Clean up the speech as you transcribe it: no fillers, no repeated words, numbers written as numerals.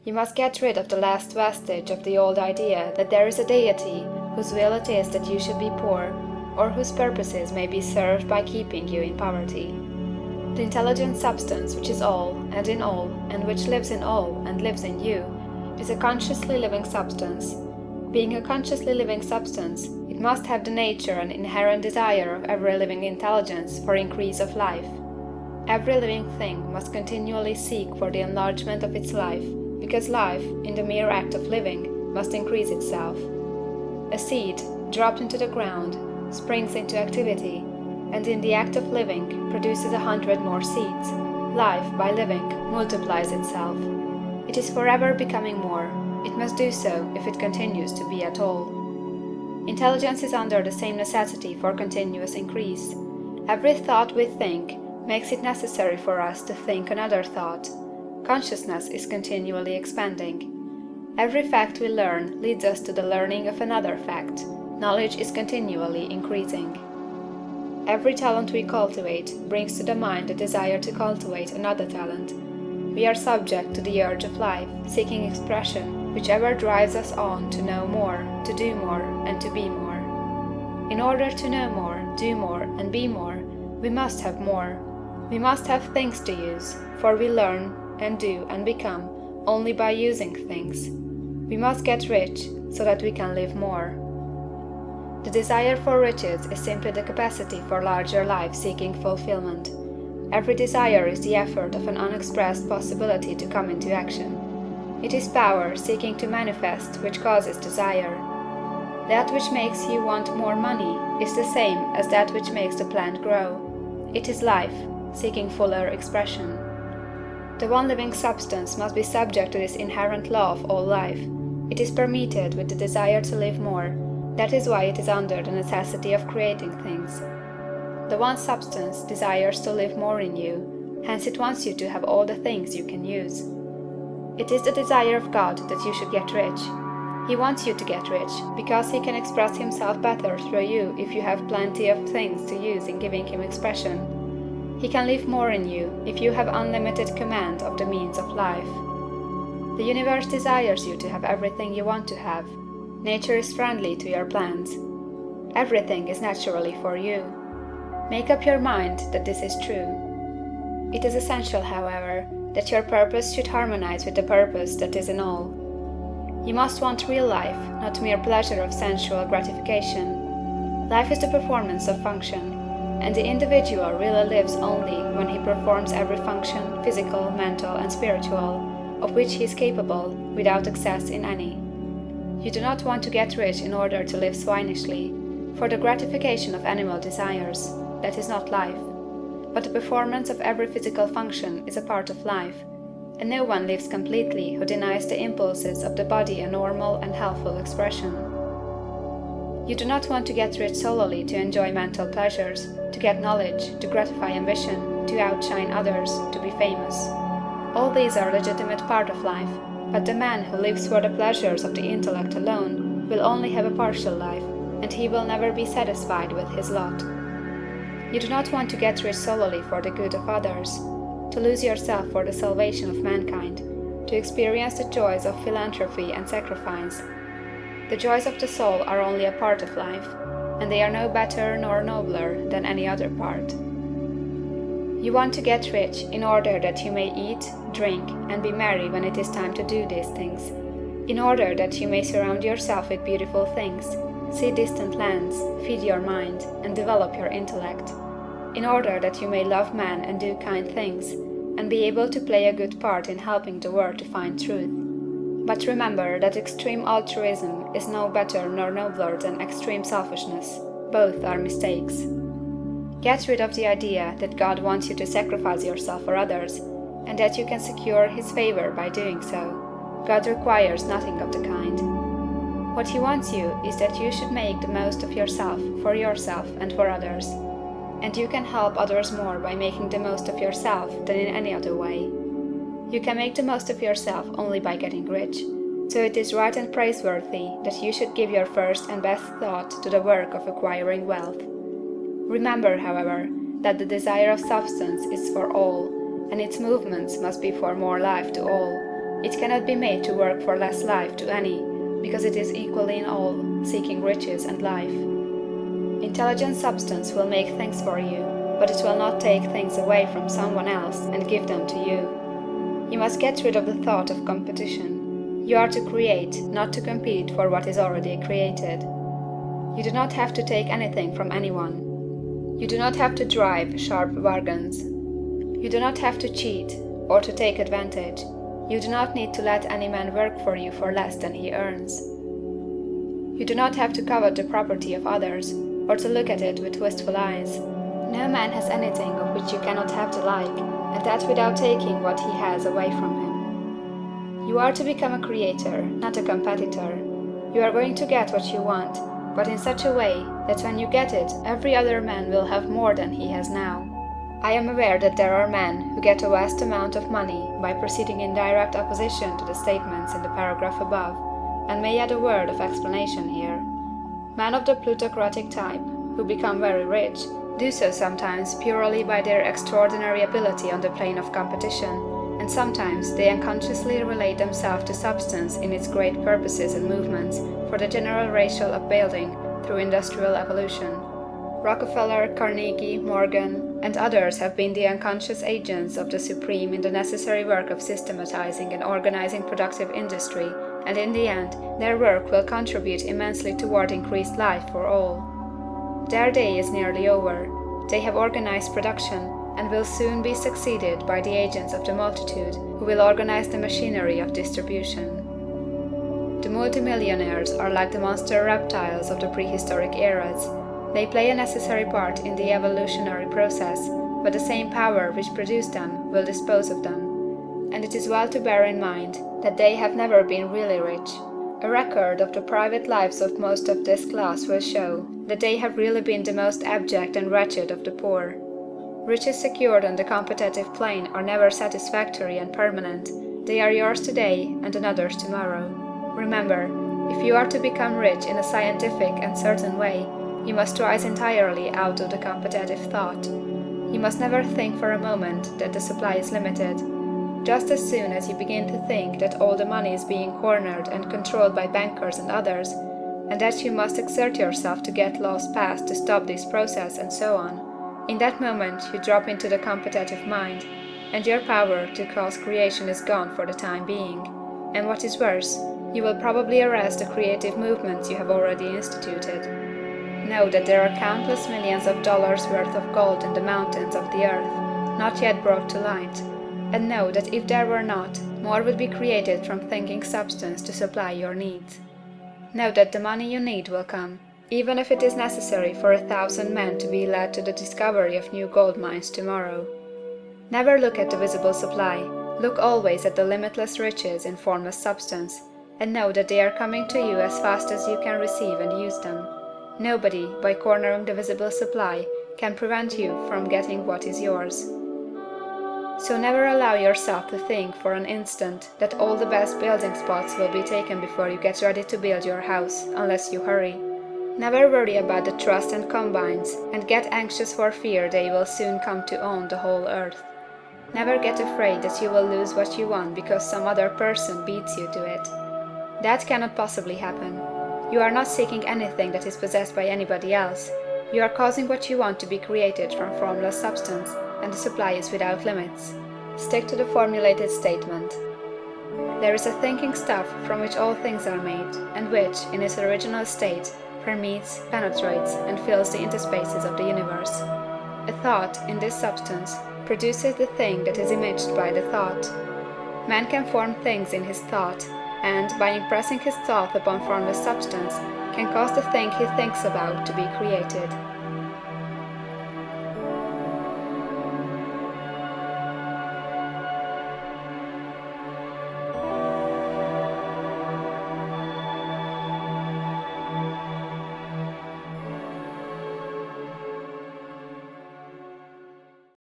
You must get rid of the last vestige of the old idea that there is a deity whose will it is that you should be poor, or whose purposes may be served by keeping you in poverty. The intelligent substance which is all, and in all, and which lives in all, and lives in you, is a consciously living substance. Being a consciously living substance, it must have the nature and inherent desire of every living intelligence for increase of life. Every living thing must continually seek for the enlargement of its life, because life, in the mere act of living, must increase itself. A seed, dropped into the ground, springs into activity, and in the act of living produces 100 more seeds. Life, by living, multiplies itself. It is forever becoming more. It must do so if it continues to be at all. Intelligence is under the same necessity for continuous increase. Every thought we think makes it necessary for us to think another thought. Consciousness is continually expanding. Every fact we learn leads us to the learning of another fact. Knowledge is continually increasing. Every talent we cultivate brings to the mind the desire to cultivate another talent. We are subject to the urge of life, seeking expression, which ever drives us on to know more, to do more, and to be more. In order to know more, do more, and be more, we must have more. We must have things to use, for we learn, and do, and become only by using things. We must get rich, so that we can live more. The desire for riches is simply the capacity for larger life seeking fulfillment. Every desire is the effort of an unexpressed possibility to come into action. It is power seeking to manifest which causes desire. That which makes you want more money is the same as that which makes the plant grow. It is life, seeking fuller expression. The one living substance must be subject to this inherent law of all life. It is permeated with the desire to live more. That is why it is under the necessity of creating things. The one substance desires to live more in you, hence it wants you to have all the things you can use. It is the desire of God that you should get rich. He wants you to get rich, because he can express himself better through you if you have plenty of things to use in giving him expression. He can live more in you if you have unlimited command of the means of life. The universe desires you to have everything you want to have. Nature is friendly to your plans. Everything is naturally for you. Make up your mind that this is true. It is essential, however, that your purpose should harmonize with the purpose that is in all. You must want real life, not mere pleasure of sensual gratification. Life is the performance of function, and the individual really lives only when he performs every function, physical, mental, and spiritual, of which he is capable, without excess in any. You do not want to get rich in order to live swinishly, for the gratification of animal desires. That is not life. But the performance of every physical function is a part of life, and no one lives completely who denies the impulses of the body a normal and healthful expression. You do not want to get rich solely to enjoy mental pleasures, to get knowledge, to gratify ambition, to outshine others, to be famous. All these are a legitimate part of life, but the man who lives for the pleasures of the intellect alone will only have a partial life, and he will never be satisfied with his lot. You do not want to get rich solely for the good of others, to lose yourself for the salvation of mankind, to experience the joys of philanthropy and sacrifice. The joys of the soul are only a part of life, and they are no better nor nobler than any other part. You want to get rich in order that you may eat, drink, and be merry when it is time to do these things, in order that you may surround yourself with beautiful things, see distant lands, feed your mind, and develop your intellect, in order that you may love man and do kind things, and be able to play a good part in helping the world to find truth. But remember that extreme altruism is no better nor nobler than extreme selfishness. Both are mistakes. Get rid of the idea that God wants you to sacrifice yourself for others, and that you can secure His favor by doing so. God requires nothing of the kind. What He wants you is that you should make the most of yourself, for yourself and for others. And you can help others more by making the most of yourself than in any other way. You can make the most of yourself only by getting rich. So it is right and praiseworthy that you should give your first and best thought to the work of acquiring wealth. Remember, however, that the desire of substance is for all, and its movements must be for more life to all. It cannot be made to work for less life to any, because it is equally in all, seeking riches and life. Intelligent substance will make things for you, but it will not take things away from someone else and give them to you. You must get rid of the thought of competition. You are to create, not to compete for what is already created. You do not have to take anything from anyone. You do not have to drive sharp bargains. You do not have to cheat or to take advantage. You do not need to let any man work for you for less than he earns. You do not have to covet the property of others or to look at it with wistful eyes. No man has anything of which you cannot have the like, and that without taking what he has away from him. You are to become a creator, not a competitor. You are going to get what you want, but in such a way that when you get it, every other man will have more than he has now. I am aware that there are men who get a vast amount of money by proceeding in direct opposition to the statements in the paragraph above, and may add a word of explanation here. Men of the plutocratic type, who become very rich, do so sometimes purely by their extraordinary ability on the plane of competition, and sometimes they unconsciously relate themselves to substance in its great purposes and movements for the general racial upbuilding through industrial evolution. Rockefeller, Carnegie, Morgan, and others have been the unconscious agents of the supreme in the necessary work of systematizing and organizing productive industry, and in the end, their work will contribute immensely toward increased life for all. Their day is nearly over. They have organized production, and will soon be succeeded by the agents of the multitude, who will organize the machinery of distribution. The multimillionaires are like the monster reptiles of the prehistoric eras. They play a necessary part in the evolutionary process, but the same power which produced them will dispose of them. And it is well to bear in mind that they have never been really rich. A record of the private lives of most of this class will show that they have really been the most abject and wretched of the poor. Riches secured on the competitive plane are never satisfactory and permanent. They are yours today and another's tomorrow. Remember, if you are to become rich in a scientific and certain way, you must rise entirely out of the competitive thought. You must never think for a moment that the supply is limited. Just as soon as you begin to think that all the money is being cornered and controlled by bankers and others, and that you must exert yourself to get laws passed to stop this process and so on, in that moment you drop into the competitive mind, and your power to cause creation is gone for the time being. And what is worse, you will probably arrest the creative movements you have already instituted. Know that there are countless millions of dollars worth of gold in the mountains of the earth, not yet brought to light, and know that if there were not, more would be created from thinking substance to supply your needs. Know that the money you need will come, even if it is necessary for 1,000 men to be led to the discovery of new gold mines tomorrow. Never look at the visible supply, look always at the limitless riches in formless substance, and know that they are coming to you as fast as you can receive and use them. Nobody, by cornering the visible supply, can prevent you from getting what is yours. So never allow yourself to think for an instant that all the best building spots will be taken before you get ready to build your house, unless you hurry. Never worry about the trusts and combines, and get anxious for fear they will soon come to own the whole earth. Never get afraid that you will lose what you want because some other person beats you to it. That cannot possibly happen. You are not seeking anything that is possessed by anybody else. You are causing what you want to be created from formless substance, and the supply is without limits. Stick to the formulated statement. There is a thinking stuff from which all things are made, and which, in its original state, permeates, penetrates, and fills the interspaces of the universe. A thought, in this substance, produces the thing that is imaged by the thought. Man can form things in his thought, and, by impressing his thought upon formless substance, can cause the thing he thinks about to be created.